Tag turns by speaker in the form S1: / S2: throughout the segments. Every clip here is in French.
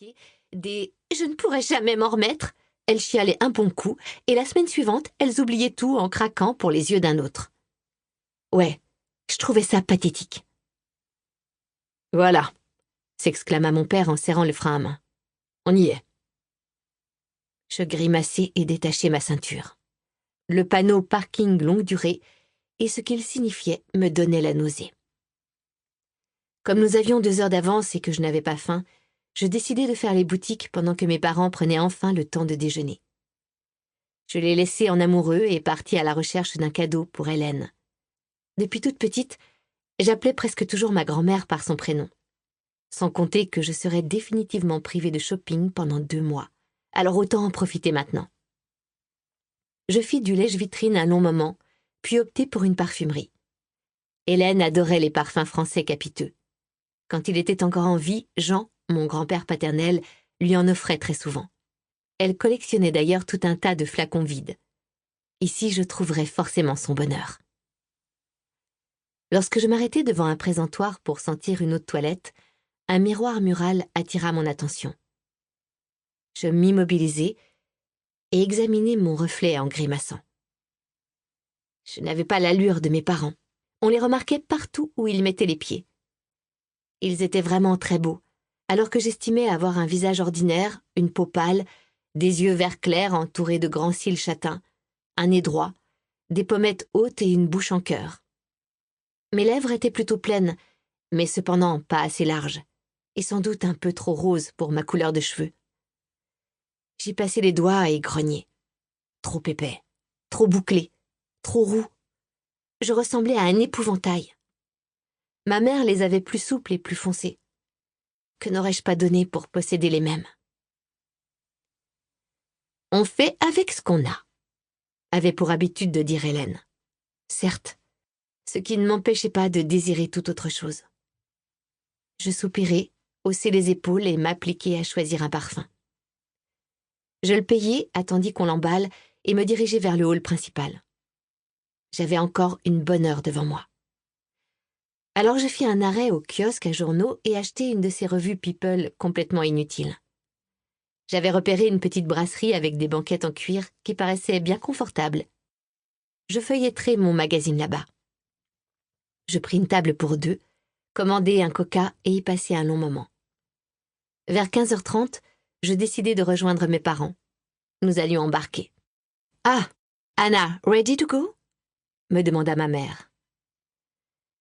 S1: remarqué des « je ne pourrai jamais m'en remettre ». Elles chialaient un bon coup, et la semaine suivante, elles oubliaient tout en craquant pour les yeux d'un autre. Ouais, je trouvais ça pathétique. « Voilà », s'exclama mon père en serrant le frein à main. « On y est. » Je grimaçai et détachai ma ceinture. Le panneau « parking longue durée » et ce qu'il signifiait me donnait la nausée. Comme nous avions 2 heures d'avance et que je n'avais pas faim, je décidai de faire les boutiques pendant que mes parents prenaient enfin le temps de déjeuner. Je les laissai en amoureux et partis à la recherche d'un cadeau pour Hélène. Depuis toute petite, j'appelais presque toujours ma grand-mère par son prénom. Sans compter que je serais définitivement privée de shopping pendant 2 mois. Alors autant en profiter maintenant. Je fis du lèche-vitrine un long moment, puis optai pour une parfumerie. Hélène adorait les parfums français capiteux. Quand il était encore en vie, Jean, mon grand-père paternel, lui en offrait très souvent. Elle collectionnait d'ailleurs tout un tas de flacons vides. Ici, je trouverais forcément son bonheur. Lorsque je m'arrêtai devant un présentoir pour sentir une eau de toilette, un miroir mural attira mon attention. Je m'immobilisai et examinai mon reflet en grimaçant. Je n'avais pas l'allure de mes parents. On les remarquait partout où ils mettaient les pieds. Ils étaient vraiment très beaux, alors que j'estimais avoir un visage ordinaire, une peau pâle, des yeux vert clair entourés de grands cils châtains, un nez droit, des pommettes hautes et une bouche en cœur. Mes lèvres étaient plutôt pleines, mais cependant pas assez larges, et sans doute un peu trop roses pour ma couleur de cheveux. J'y passai les doigts et grognai. Trop épais, trop bouclé, trop roux. Je ressemblais à un épouvantail. Ma mère les avait plus souples et plus foncés. Que n'aurais-je pas donné pour posséder les mêmes? On fait avec ce qu'on a, avait pour habitude de dire Hélène. Certes, ce qui ne m'empêchait pas de désirer tout autre chose. Je soupirai, haussai les épaules et m'appliquai à choisir un parfum. Je le payai, attendis qu'on l'emballe et me dirigeai vers le hall principal. J'avais encore une bonne heure devant moi. Alors je fis un arrêt au kiosque à journaux et achetai une de ces revues People complètement inutiles. J'avais repéré une petite brasserie avec des banquettes en cuir qui paraissaient bien confortables. Je feuilletterai mon magazine là-bas. Je pris une table pour 2, commandai un coca et y passai un long moment. Vers 15h30, je décidai de rejoindre mes parents. Nous allions embarquer. « Ah, Anna, ready to go ?» me demanda ma mère.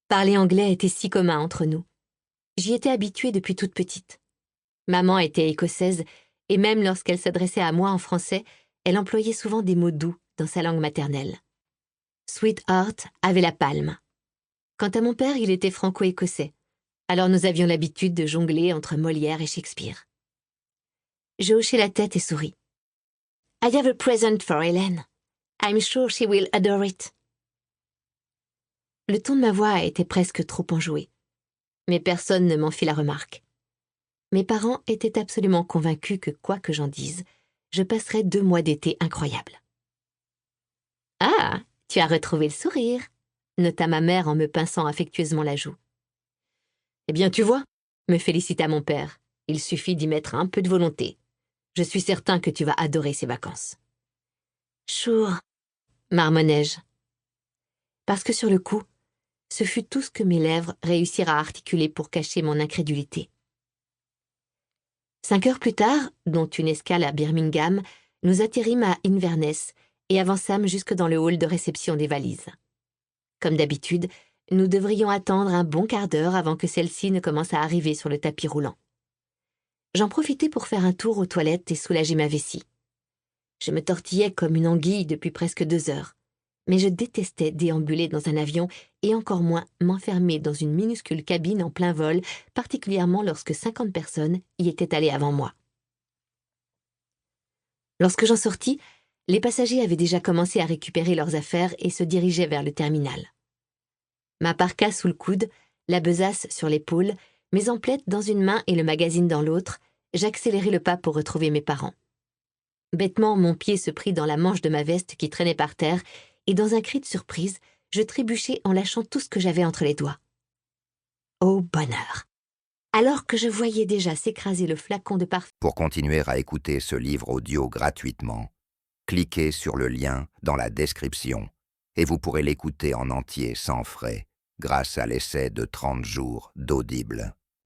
S1: Parler anglais était si commun entre nous. J'y étais habituée depuis toute petite. Maman était écossaise et même lorsqu'elle s'adressait à moi en français, elle employait souvent des mots doux dans sa langue maternelle. Sweetheart avait la palme. Quant à mon père, il était franco-écossais. Alors nous avions l'habitude de jongler entre Molière et Shakespeare. Je hochai la tête et souris. « I have a present for Hélène. I'm sure she will adore it. » Le ton de ma voix était presque trop enjoué. Mais personne ne m'en fit la remarque. Mes parents étaient absolument convaincus que, quoi que j'en dise, je passerais 2 mois d'été incroyables. « Ah, tu as retrouvé le sourire !» nota ma mère en me pinçant affectueusement la joue. « Eh bien, tu vois, » me félicita mon père, « il suffit d'y mettre un peu de volonté. Je suis certain que tu vas adorer ces vacances. »« Sure, » marmonnai-je. Parce que sur le coup, ce fut tout ce que mes lèvres réussirent à articuler pour cacher mon incrédulité. 5 heures plus tard, dont une escale à Birmingham, nous atterrîmes à Inverness et avançâmes jusque dans le hall de réception des valises. Comme d'habitude, nous devrions attendre un bon quart d'heure avant que celle-ci ne commence à arriver sur le tapis roulant. J'en profitai pour faire un tour aux toilettes et soulager ma vessie. Je me tortillais comme une anguille depuis presque 2 heures, mais je détestais déambuler dans un avion et encore moins m'enfermer dans une minuscule cabine en plein vol, particulièrement lorsque 50 personnes y étaient allées avant moi. Lorsque j'en sortis, les passagers avaient déjà commencé à récupérer leurs affaires et se dirigeaient vers le terminal. Ma parka sous le coude, la besace sur l'épaule, mes emplettes dans une main et le magazine dans l'autre, j'accélérai le pas pour retrouver mes parents. Bêtement, mon pied se prit dans la manche de ma veste qui traînait par terre et dans un cri de surprise, je trébuchai en lâchant tout ce que j'avais entre les doigts. Oh bonheur! Alors que je voyais déjà s'écraser le flacon de parfum.
S2: Pour continuer à écouter ce livre audio gratuitement, cliquez sur le lien dans la description et vous pourrez l'écouter en entier sans frais grâce à l'essai de 30 jours d'Audible.